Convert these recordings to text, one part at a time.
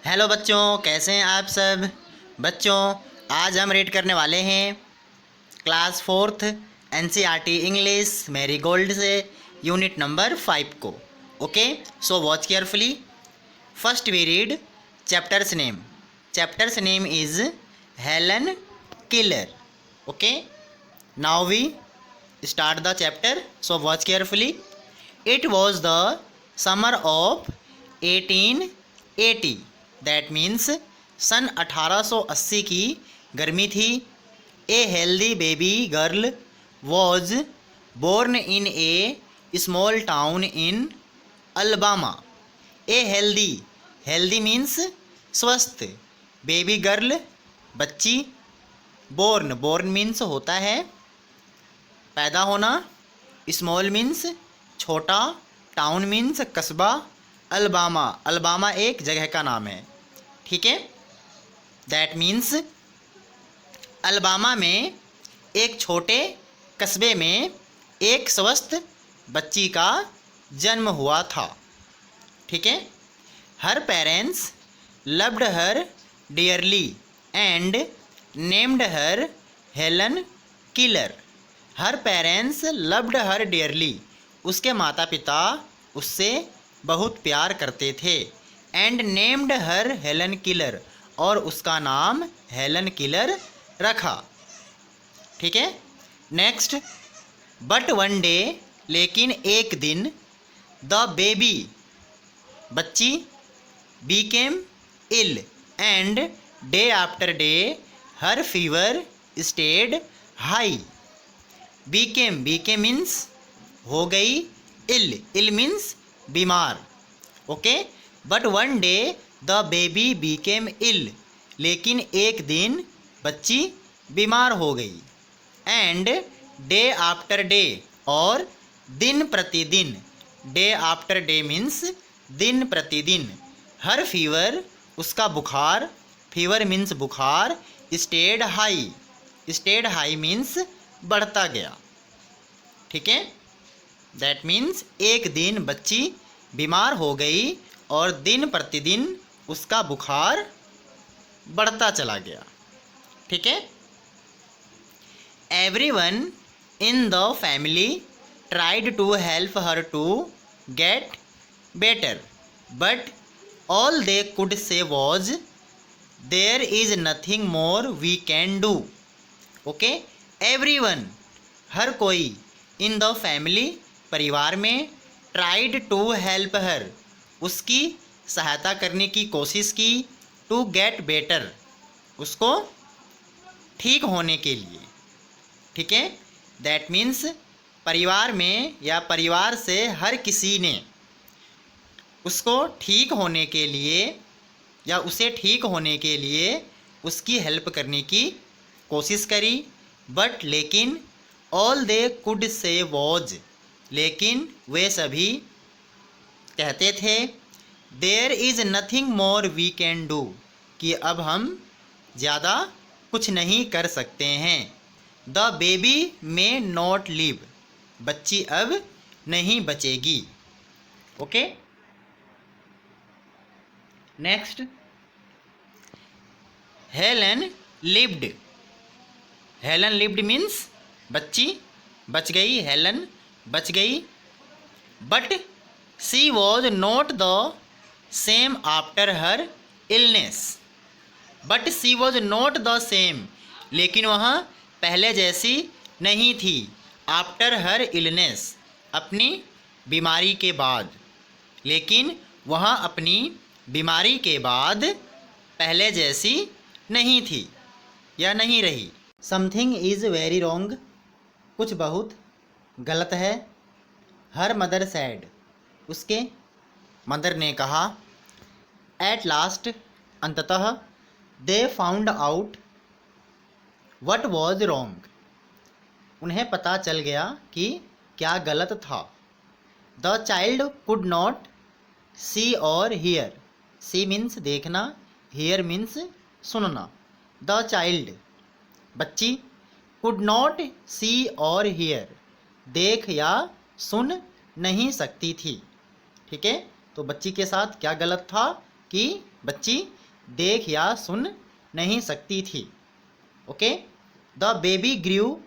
Hello बच्चों, कैसे हैं आप सब। बच्चों, आज हम रीड करने वाले हैं class fourth NCERT English Marigold से यूनिट नंबर 5 को। Okay, so watch carefully. First we read chapters name. Chapters name is Helen Keller. Okay, now we start the chapter, so watch carefully. It was the summer of 1880, that means सन 1880 की गर्मी थी। A healthy baby girl was born in a small town in Alabama. A healthy, healthy means स्वस्थ, baby girl बच्ची, born, born means होता है पैदा होना, स्मॉल मीन्स छोटा, टाउन मीन्स कस्बा, अलबामा, अलबामा एक जगह का नाम है। ठीक है, दैट मीन्स अलबामा में एक छोटे कस्बे में एक स्वस्थ बच्ची का जन्म हुआ था। ठीक है, her parents loved her dearly and named her Helen Keller. Her parents loved her dearly, उसके माता पिता उससे बहुत प्यार करते थे। And named her Helen Keller, और उसका नाम हेलन किलर रखा। ठीक है, नेक्स्ट, बट वन डे, लेकिन एक दिन, द बेबी, बच्ची, became ill and day after day her fever stayed high. Became, became means हो गई, इल, इल मीन्स बीमार। Okay, but one day the baby became ill, लेकिन एक दिन बच्ची बीमार हो गई। एंड डे आफ्टर डे, और दिन प्रतिदिन, डे आफ्टर डे मीन्स दिन प्रतिदिन, हर फीवर, उसका बुखार, फीवर मीन्स बुखार, stayed high, stayed high means बढ़ता गया। ठीक है, दैट मीन्स एक दिन बच्ची बीमार हो गई और दिन प्रतिदिन उसका बुखार बढ़ता चला गया। ठीक है, everyone in the family tried to help her to get better, but all they could say was there is nothing more we can do. Okay, everyone, हर कोई, इन द फैमिली, परिवार में, ट्राइड टू हेल्प हर, उसकी सहायता करने की कोशिश की, टू गेट बेटर, उसको ठीक होने के लिए। ठीक है, दैट मीन्स परिवार में या परिवार से हर किसी ने उसको ठीक होने के लिए या उसे ठीक होने के लिए उसकी हेल्प करने की कोशिश करी। बट, लेकिन, all they could say was, लेकिन वे सभी कहते थे, there is nothing more we can do, कि अब हम ज़्यादा कुछ नहीं कर सकते हैं। The baby may not live, बच्ची अब नहीं बचेगी। Okay, next, Helen lived, Helen lived means बच्ची बच गई, हेलन बच गई। But she was not the same after her illness, but she was not the same, लेकिन वह पहले जैसी नहीं थी, आफ्टर हर इलनेस, अपनी बीमारी के बाद, लेकिन वह अपनी बीमारी के बाद पहले जैसी नहीं थी या नहीं रही। समथिंग इज़ वेरी रॉन्ग, कुछ बहुत गलत है। हर मदर सैड, उसके मदर ने कहा। एट लास्ट, अंततः, they found out what was wrong, उन्हें पता चल गया कि क्या गलत था। द चाइल्ड कुड नॉट सी और हियर, सी मीन्स देखना, हियर मीन्स सुनना। द चाइल्ड, बच्ची, कुड नॉट सी और हियर, देख या सुन नहीं सकती थी। ठीक है, तो बच्ची के साथ क्या गलत था कि बच्ची देख या सुन नहीं सकती थी। Okay, the baby grew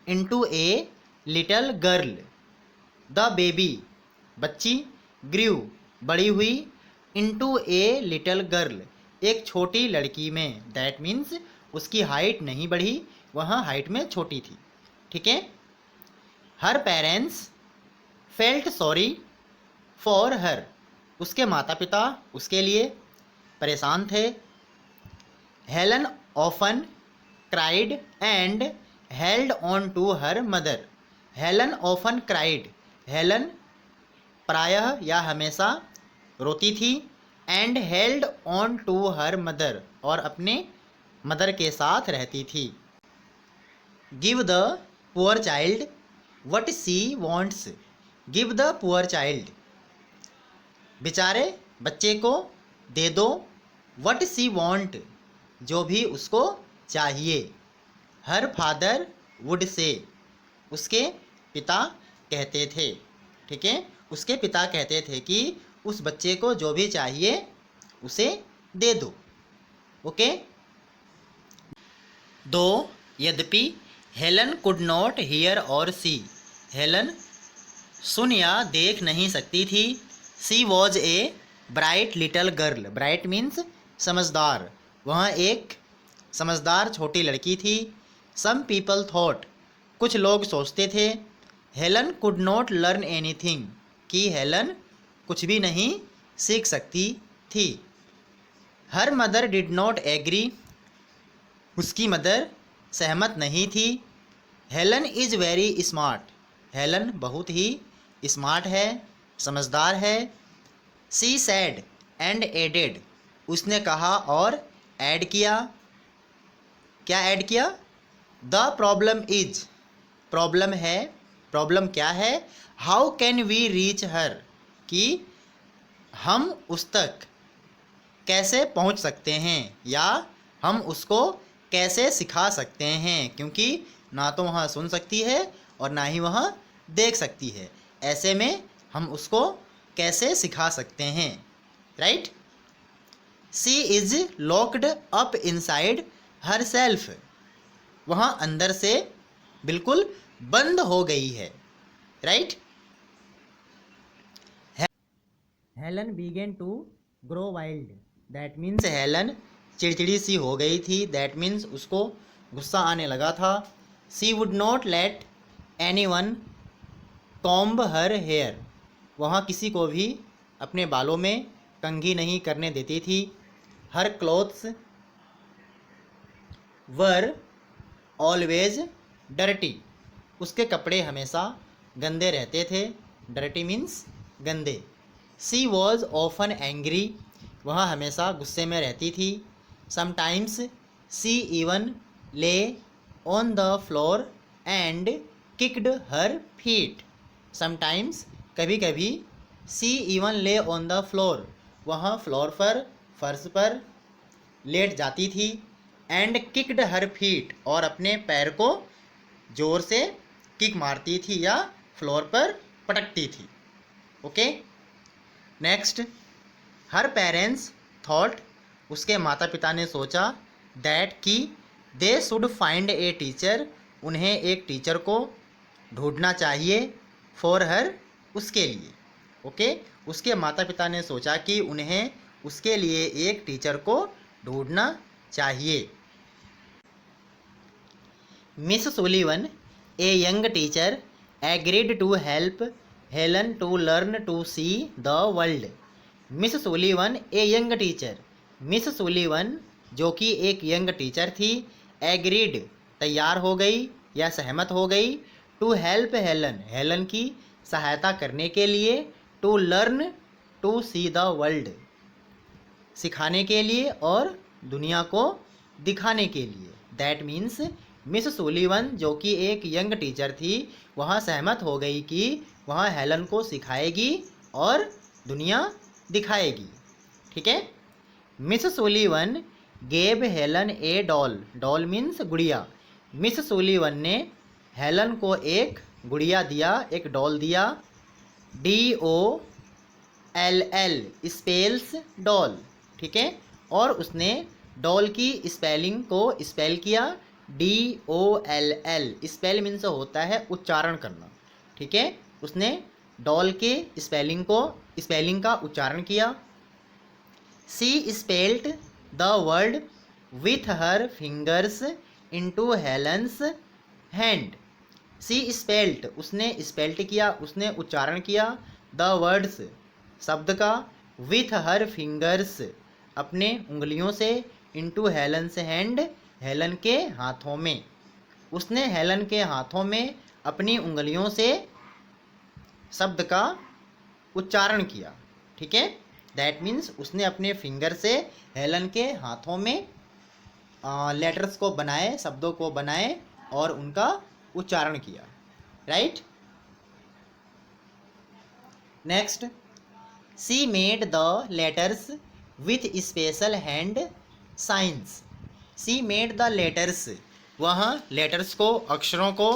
into a little girl. The baby बच्ची, ग्रू बड़ी हुई, इनटू ए लिटल गर्ल एक छोटी लड़की में। दैट मीन्स उसकी हाइट नहीं बढ़ी, वह हाइट में छोटी थी। ठीक है। Her parents felt sorry for her, उसके माता पिता उसके लिए परेशान थे। Helen often cried and held on to her mother. Helen often cried, Helen प्रायः या हमेशा रोती थी। And held on to her mother, और अपने मदर के साथ रहती थी। Give the poor child what she wants. Give the poor child, बेचारे बच्चे को दे दो, वट सी वॉन्ट, जो भी उसको चाहिए। हर फादर वुड से, उसके पिता कहते थे। ठीक है, उसके पिता कहते थे कि उस बच्चे को जो भी चाहिए उसे दे दो। ओके। दो यद्यपि हेलन कुड नॉट हियर और सी, हेलन सुन या देख नहीं सकती थी। She was a bright little girl, bright means समझदार, वह एक समझदार छोटी लड़की थी। सम पीपल थॉट, कुछ लोग सोचते थे। Helen could not learn anything, कि हेलन कुछ भी नहीं सीख सकती थी। Her mother did not agree, उसकी मदर सहमत नहीं थी। Helen is very smart, Helen बहुत ही स्मार्ट है, समझदार है। सी सैड एंड एडेड, उसने कहा और ऐड किया। क्या ऐड किया? द प्रॉब्लम इज, प्रॉब्लम है, प्रॉब्लम क्या है? How can we reach her, कि हम उस तक कैसे पहुंच सकते हैं, या हम उसको कैसे सिखा सकते हैं, क्योंकि ना तो वह सुन सकती है और ना ही वह देख सकती है। ऐसे में हम उसको कैसे सिखा सकते हैं, right. She is locked up inside herself, वह अंदर से बिल्कुल बंद हो गई है, right. Helen began to grow wild, that means Helen चिड़चिड़ी सी हो गई थी, दैट मीन्स उसको गुस्सा आने लगा था। She would not let anyone comb her hair, वहाँ किसी को भी अपने बालों में कंघी नहीं करने देती थी। हर क्लोथ्स वर ऑलवेज डर्टी, उसके कपड़े हमेशा गंदे रहते थे, डर्टी मीन्स गंदे। सी वॉज ऑफन एंग्री, वह हमेशा गुस्से में रहती थी। समटाइम्स सी इवन ले on the floor and kicked her feet, sometimes कभी कभी सी इवन ले ऑन द फ्लोर, वह फ्लोर पर फर्श पर लेट जाती थी। एंड किक्ड हर फीट, और अपने पैर को ज़ोर से किक मारती थी या फ्लोर पर पटकती थी। Okay, next. Her parents thought, उसके माता पिता ने सोचा। दैट कि they should find a teacher, उन्हें एक टीचर को ढूंढना चाहिए। फॉर हर, उसके लिए। ओके, उसके माता पिता ने सोचा कि उन्हें उसके लिए एक टीचर को ढूंढना चाहिए। Miss Sullivan, a young teacher, agreed to help Helen to learn to see the world. Miss Sullivan, a young teacher, Miss Sullivan जो कि एक यंग टीचर थी, एग्रीड तैयार हो गई या सहमत हो गई, टू हेल्प हेलन, हेलन की सहायता करने के लिए, to learn to see the world, सिखाने के लिए और दुनिया को दिखाने के लिए। दैट मीन्स मिस सुलीवन जो कि एक यंग टीचर थी, वह सहमत हो गई कि वह हेलन को सिखाएगी और दुनिया दिखाएगी। ठीक है। मिस सुलीवन गेव हेलन ए डॉल, डॉल मीन्स गुड़िया। मिस सुलीवन ने हेलन को एक गुड़िया दिया, एक डॉल दिया। DOLL स्पेल्स डॉल, ठीक है। और उसने डॉल की स्पेलिंग को स्पेल किया DOLL। स्पेल मीन्स होता है उच्चारण करना, ठीक है। उसने डॉल के स्पेलिंग का उच्चारण किया। She spelt the word with her fingers into Helen's hand. She spelt, उसने स्पेल्ट किया, उसने उच्चारण किया, द वर्ड्स, शब्द का, विथ हर फिंगर्स, अपने उंगलियों से, इनटू हेलेंस हैंड, हेलन के हाथों में। उसने हेलन के हाथों में अपनी उंगलियों से शब्द का उच्चारण किया, ठीक है। दैट मीन्स उसने अपने फिंगर से हेलन के हाथों में लेटर्स को बनाए, शब्दों को बनाए और उनका उच्चारण किया, right. Next, she made the letters with special hand science. She made the letters, वह लेटर्स को, अक्षरों को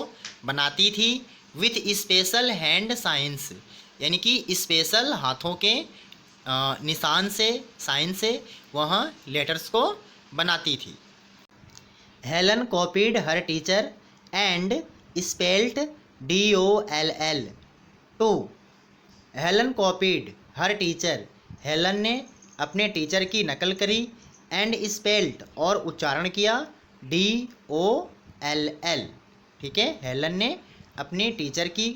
बनाती थी, विथ स्पेशल हैंड साइंस, यानी कि स्पेशल हाथों के निशान से, साइन से वह लेटर्स को बनाती थी। Helen copied her teacher and spelt DOLL too. Helen copied her teacher, Helen ने अपने टीचर की नकल करी, एंड स्पेल्ट और उच्चारण किया DOLL, ठीक है। हेलन ने अपनी टीचर की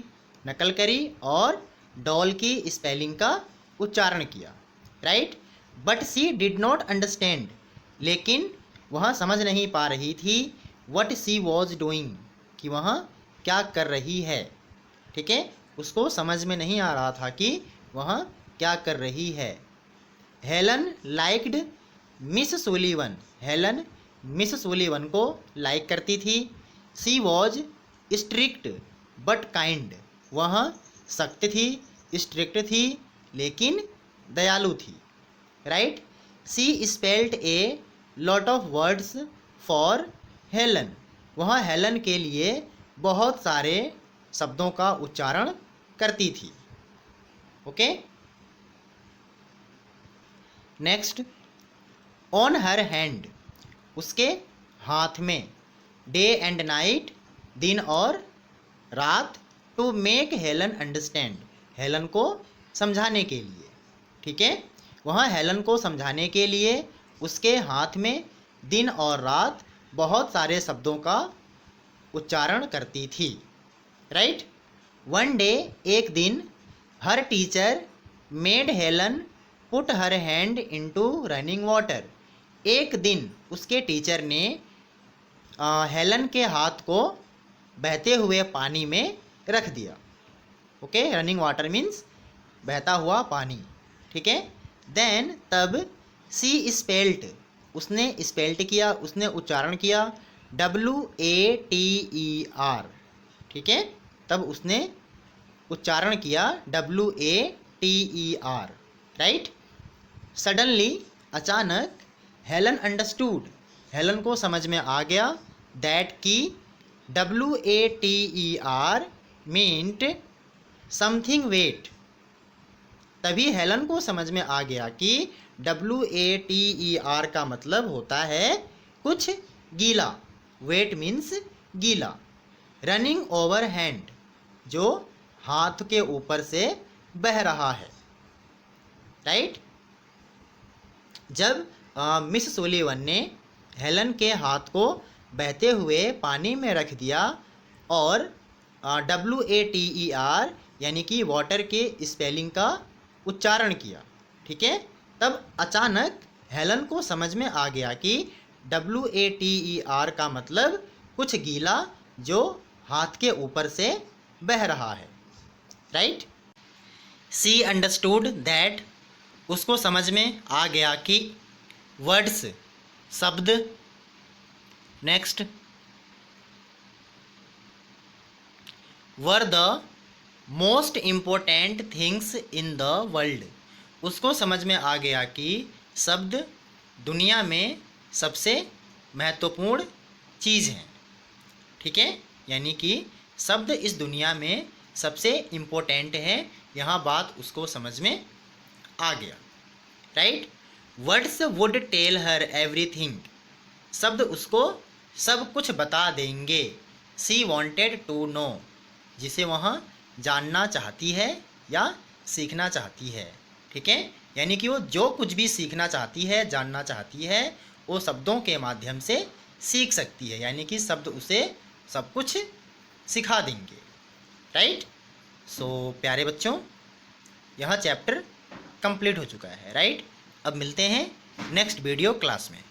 नकल करी और डॉल की स्पेलिंग का उच्चारण किया, right. But she did not understand, लेकिन वह समझ नहीं पा रही थी, वट सी वॉज डूइंग, कि वह क्या कर रही है, ठीक है। उसको समझ में नहीं आ रहा था कि वह क्या कर रही है। Helen liked Miss Sullivan, Helen Miss Sullivan को लाइक करती थी। She was strict but kind, वह सख्त थी, स्ट्रिक्ट थी, लेकिन दयालु थी, right. She spelt a lot of words for Helen, वह हेलन के लिए बहुत सारे शब्दों का उच्चारण करती थी, okay. Next, on her hand, उसके हाथ में, डे एंड नाइट, दिन और रात, to make Helen understand, Helen को समझाने के लिए, ठीक है। वह हेलन को समझाने के लिए उसके हाथ में दिन और रात बहुत सारे शब्दों का उच्चारण करती थी, राइट। वन डे, एक दिन, her teacher made Helen put her hand into running water, एक दिन उसके टीचर ने हेलन के हाथ को बहते हुए पानी में रख दिया, ओके। रनिंग वाटर मीन्स बहता हुआ पानी, ठीक है। देन, तब, सी स्पेल्ट, उसने स्पेल्ट किया, उसने उच्चारण किया WATER, ठीक है। तब उसने उच्चारण किया WATER, राइट। सडनली, अचानक, हेलन अंडरस्टूड, हेलन को समझ में आ गया, दैट की WATER मीन्ट समथिंग वेट, तभी हेलन को समझ में आ गया कि WATER का मतलब होता है कुछ गीला, वेट मीन्स गीला। रनिंग ओवर हैंड, जो हाथ के ऊपर से बह रहा है, राइट। जब मिस सुलीवन ने हेलन के हाथ को बहते हुए पानी में रख दिया और WATER यानी कि वाटर के स्पेलिंग का उच्चारण किया, ठीक है, तब अचानक हेलन को समझ में आ गया कि WATER का मतलब कुछ गीला जो हाथ के ऊपर से बह रहा है, राइट। सी अंडरस्टूड दैट, उसको समझ में आ गया कि वर्ड्स, शब्द। Next, were the most important things in the world, उसको समझ में आ गया कि शब्द दुनिया में सबसे महत्वपूर्ण चीज़ हैं, ठीक है। यानी कि शब्द इस दुनिया में सबसे इम्पोर्टेंट है, यहाँ बात उसको समझ में आ गया, right. Words would tell her everything, शब्द उसको सब कुछ बता देंगे। शी वॉन्टेड टू नो, जिसे वह जानना चाहती है या सीखना चाहती है। ठीक है, यानी कि वो जो कुछ भी सीखना चाहती है, जानना चाहती है, वो शब्दों के माध्यम से सीख सकती है, यानी कि शब्द उसे सब कुछ सिखा देंगे। राइट। सो प्यारे बच्चों, यह चैप्टर कंप्लीट हो चुका है। राइट। अब मिलते हैं नेक्स्ट वीडियो क्लास में।